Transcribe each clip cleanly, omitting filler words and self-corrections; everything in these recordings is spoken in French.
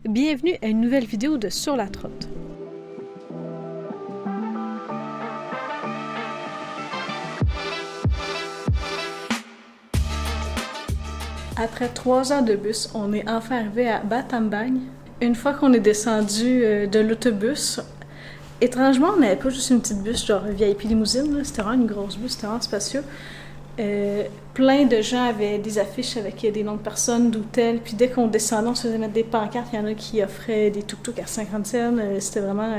Bienvenue à une nouvelle vidéo de Sur la Trotte. Après 3 heures de bus, on est enfin arrivé à Battambang. Une fois qu'on est descendu de l'autobus, étrangement, on n'avait pas juste une petite bus genre VIP limousine, là. C'était vraiment une grosse bus, c'était vraiment spacieux. Plein de gens avaient des affiches avec des noms de personnes, d'hôtels, puis dès qu'on descendait, on se faisait mettre des pancartes. Il y en a qui offraient des tuk-tuk à 50 cents. C'était vraiment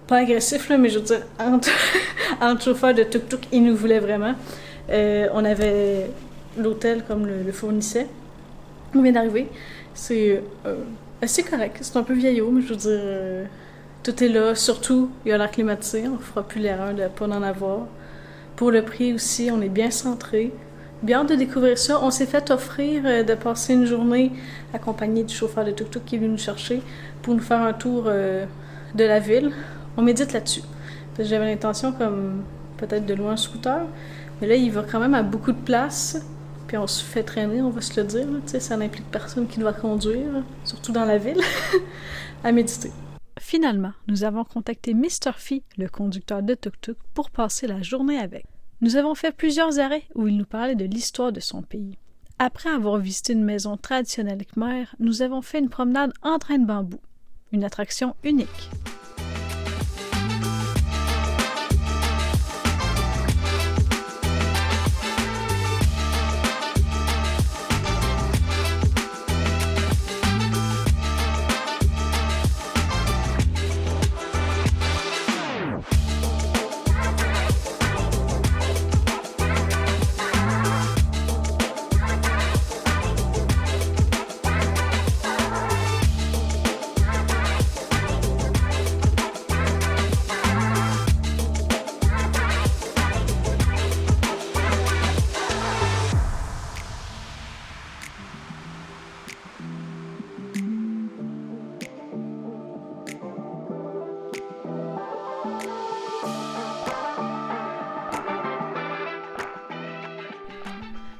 pas agressif, là, mais je veux dire, entre chauffeurs de tuk-tuk, ils nous voulaient vraiment. On avait l'hôtel comme le fournissait. On vient d'arriver. C'est assez correct. C'est un peu vieillot, mais je veux dire, tout est là. Surtout, il y a l'air climatisé. On ne fera plus l'erreur de ne pas en avoir. Pour le prix aussi, on est bien centré. Bien hâte de découvrir ça. On s'est fait offrir de passer une journée accompagné du chauffeur de tuk-tuk qui est venu nous chercher pour nous faire un tour de la ville. On médite là-dessus. Parce que j'avais l'intention comme peut-être de louer un scooter, mais là, il va quand même à beaucoup de places. Puis on se fait traîner, on va se le dire. Là, ça n'implique personne qui doit conduire, surtout dans la ville, à méditer. Finalement, nous avons contacté Mr. Phi, le conducteur de tuk-tuk, pour passer la journée avec. Nous avons fait plusieurs arrêts où il nous parlait de l'histoire de son pays. Après avoir visité une maison traditionnelle khmer, nous avons fait une promenade en train de bambou, une attraction unique.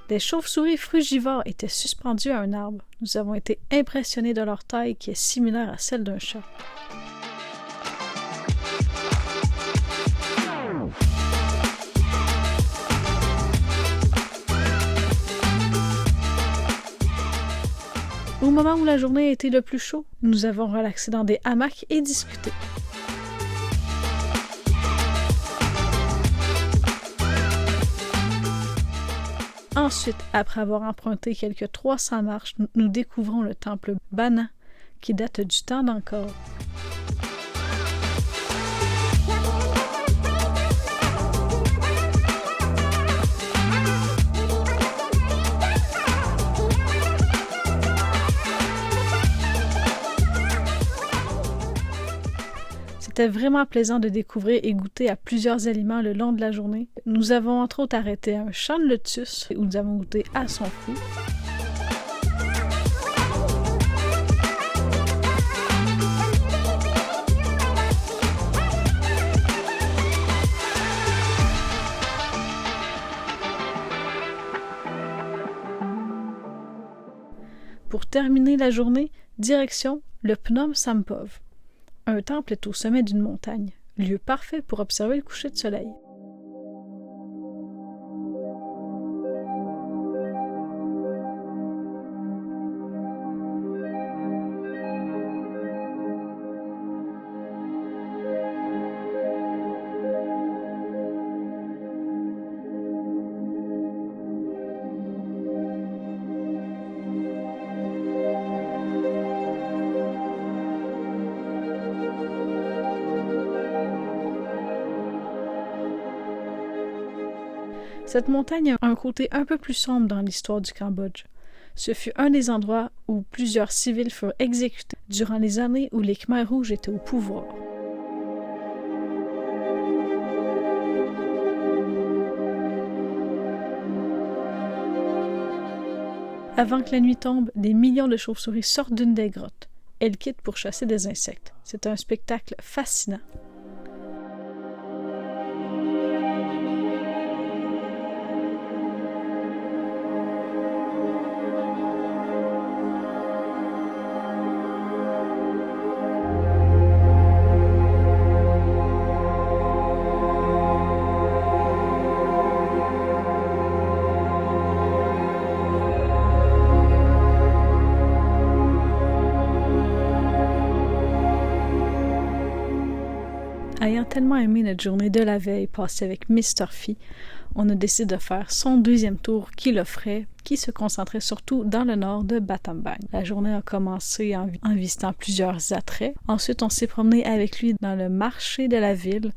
Des chauves-souris frugivores étaient suspendues à un arbre. Nous avons été impressionnés de leur taille qui est similaire à celle d'un chat. Au moment où la journée a été le plus chaud, nous avons relaxé dans des hamacs et discuté. Ensuite, après avoir emprunté quelques 300 marches, nous découvrons le temple Bana, qui date du temps d'Angkor. C'était vraiment plaisant de découvrir et goûter à plusieurs aliments le long de la journée. Nous avons entre autres arrêté à un champ de lotus où nous avons goûté à son fruit. Pour terminer la journée, direction le Phnom Sampov. Un temple est au sommet d'une montagne, lieu parfait pour observer le coucher de soleil. Cette montagne a un côté un peu plus sombre dans l'histoire du Cambodge. Ce fut un des endroits où plusieurs civils furent exécutés durant les années où les Khmers rouges étaient au pouvoir. Avant que la nuit tombe, des millions de chauves-souris sortent d'une des grottes. Elles quittent pour chasser des insectes. C'est un spectacle fascinant. Ayant tellement aimé notre journée de la veille passée avec Mr. Phi, on a décidé de faire son deuxième tour qu'il offrait, qui se concentrait surtout dans le nord de Battambang. La journée a commencé en visitant plusieurs attraits. Ensuite, on s'est promené avec lui dans le marché de la ville.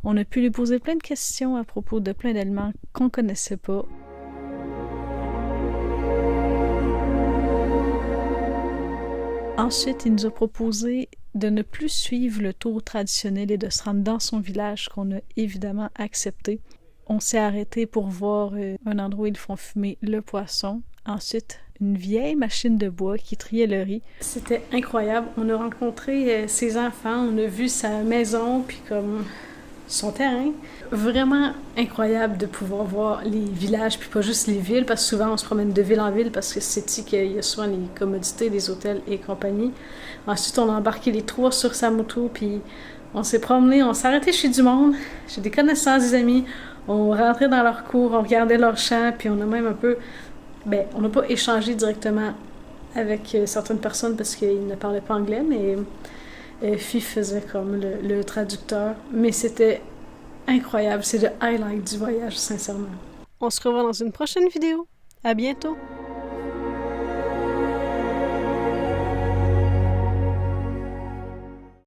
On a pu lui poser plein de questions à propos de plein d'éléments qu'on connaissait pas. Ensuite, il nous a proposé de ne plus suivre le tour traditionnel et de se rendre dans son village, qu'on a évidemment accepté. On s'est arrêté pour voir un endroit où ils font fumer le poisson. Ensuite, une vieille machine de bois qui triait le riz. C'était incroyable. On a rencontré ses enfants, on a vu sa maison, puis comme son terrain. Vraiment incroyable de pouvoir voir les villages, puis pas juste les villes, parce que souvent on se promène de ville en ville, parce que c'est ici qu'il y a souvent les commodités, les hôtels et compagnie. Ensuite, on a embarqué les trois sur sa moto, puis on s'est promené, on s'est arrêté chez du monde. J'ai des connaissances, des amis. On rentrait dans leur cours, on regardait leurs champs, puis on a même un peu... on n'a pas échangé directement avec certaines personnes parce qu'ils ne parlaient pas anglais, mais Phi faisait comme le traducteur. Mais c'était incroyable, c'est le highlight du voyage, sincèrement. On se revoit dans une prochaine vidéo. À bientôt!